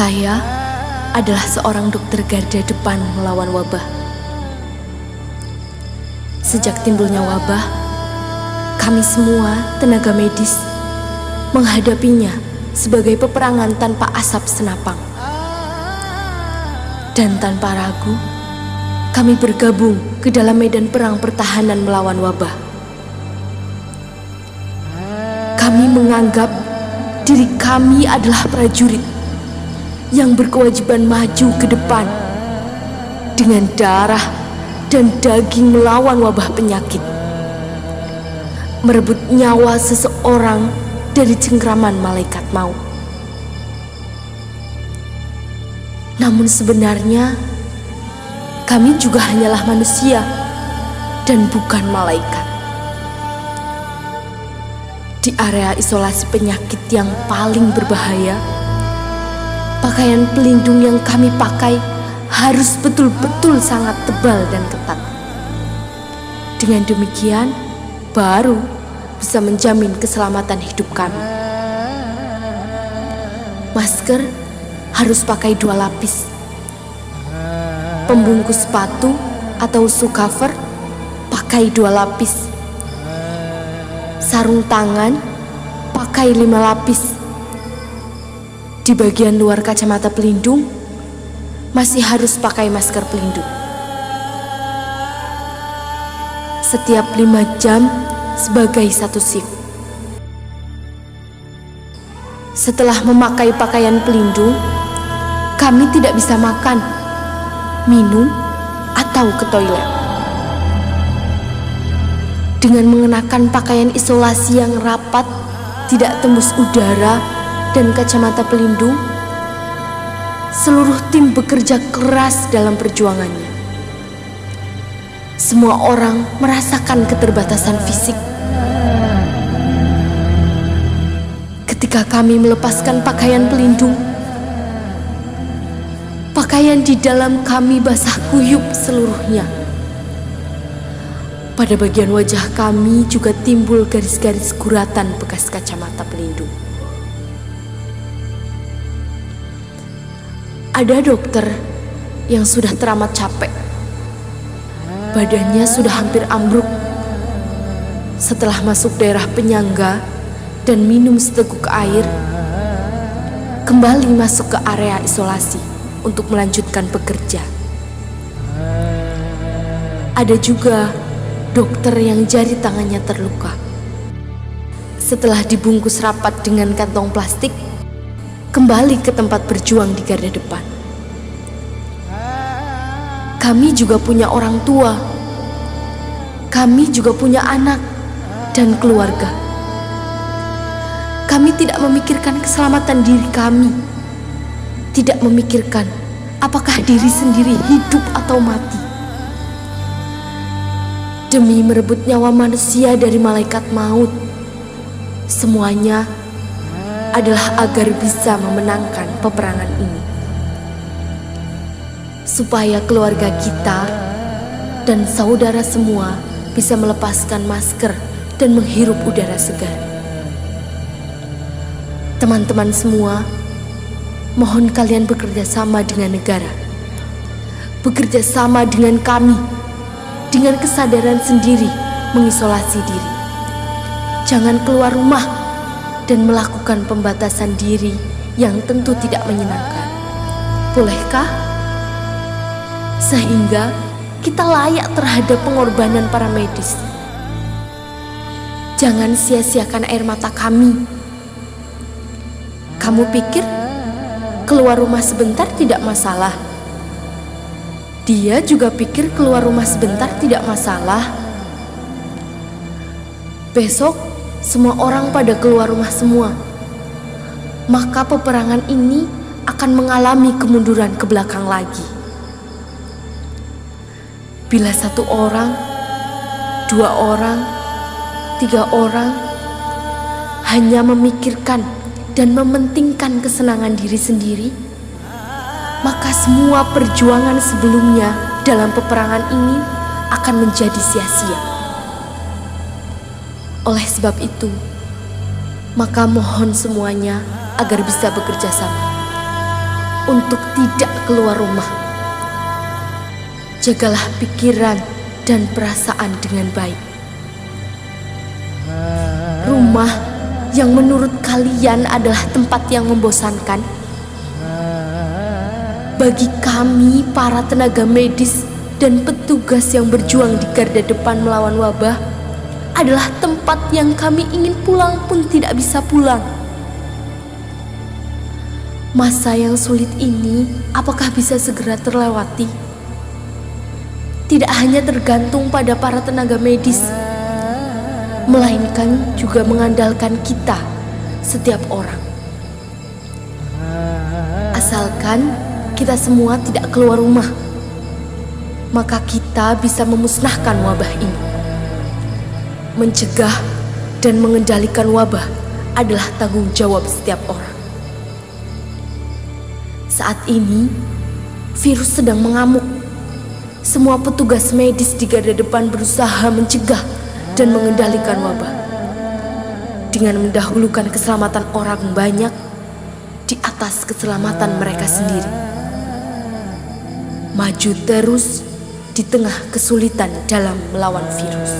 Saya adalah seorang dokter garda depan melawan wabah. Sejak timbulnya wabah, kami semua tenaga medis menghadapinya sebagai peperangan tanpa asap senapang. Dan tanpa ragu, kami bergabung ke dalam medan perang pertahanan melawan wabah. Kami menganggap diri kami adalah prajurit yang berkewajiban maju ke depan dengan darah dan daging melawan wabah penyakit, merebut nyawa seseorang dari cengkraman malaikat maut. Namun sebenarnya kami juga hanyalah manusia dan bukan malaikat. Di area isolasi penyakit yang paling berbahaya, pakaian pelindung yang kami pakai harus betul-betul sangat tebal dan ketat. Dengan demikian, baru bisa menjamin keselamatan hidup kami. Masker harus pakai 2 lapis. Pembungkus sepatu atau shoe cover pakai 2 lapis. Sarung tangan pakai 5 lapis. Di bagian luar kacamata pelindung masih harus pakai masker pelindung. Setiap 5 jam sebagai 1 shift. Setelah memakai pakaian pelindung, kami tidak bisa makan, minum, atau ke toilet. Dengan mengenakan pakaian isolasi yang rapat, tidak tembus udara, dan kacamata pelindung, seluruh tim bekerja keras dalam perjuangannya. Semua orang merasakan keterbatasan fisik. Ketika kami melepaskan pakaian pelindung, pakaian di dalam kami basah kuyup seluruhnya. Pada bagian wajah kami juga timbul garis-garis guratan bekas kacamata pelindung. Ada dokter yang sudah teramat capek. Badannya sudah hampir ambruk. Setelah masuk daerah penyangga dan minum seteguk air, kembali masuk ke area isolasi untuk melanjutkan bekerja. Ada juga dokter yang jari tangannya terluka. Setelah dibungkus rapat dengan kantong plastik, kembali ke tempat berjuang di garda depan. Kami juga punya orang tua. Kami juga punya anak dan keluarga. Kami tidak memikirkan keselamatan diri kami. Tidak memikirkan apakah diri sendiri hidup atau mati. Demi merebut nyawa manusia dari malaikat maut, semuanya adalah agar bisa memenangkan peperangan ini. Supaya keluarga kita dan saudara semua bisa melepaskan masker dan menghirup udara segar. Teman-teman semua, mohon kalian bekerja sama dengan negara, bekerja sama dengan kami, dengan kesadaran sendiri mengisolasi diri. Jangan keluar rumah dan melakukan pembatasan diri yang tentu tidak menyenangkan. Bolehkah? Sehingga kita layak terhadap pengorbanan para medis. Jangan sia-siakan air mata kami. Kamu pikir keluar rumah sebentar tidak masalah? Dia juga pikir keluar rumah sebentar tidak masalah. Besok semua orang pada keluar rumah semua. Maka peperangan ini akan mengalami kemunduran ke belakang lagi. Bila 1 orang, 2 orang, 3 orang hanya memikirkan dan mementingkan kesenangan diri sendiri, maka semua perjuangan sebelumnya dalam peperangan ini akan menjadi sia-sia. Oleh sebab itu, maka mohon semuanya agar bisa bekerja sama. untuk tidak keluar rumah. Jagalah pikiran dan perasaan dengan baik. Rumah yang menurut kalian adalah tempat yang membosankan, bagi kami para tenaga medis dan petugas yang berjuang di garda depan melawan wabah adalah tempat yang kami ingin pulang pun tidak bisa pulang. Masa yang sulit ini apakah bisa segera terlewati? Tidak hanya tergantung pada para tenaga medis, melainkan juga mengandalkan kita, setiap orang. Asalkan kita semua tidak keluar rumah, maka kita bisa memusnahkan wabah ini. Mencegah dan mengendalikan wabah adalah tanggung jawab setiap orang. Saat ini, virus sedang mengamuk. Semua petugas medis di garda depan berusaha mencegah dan mengendalikan wabah dengan mendahulukan keselamatan orang banyak di atas keselamatan mereka sendiri. Maju terus di tengah kesulitan dalam melawan virus.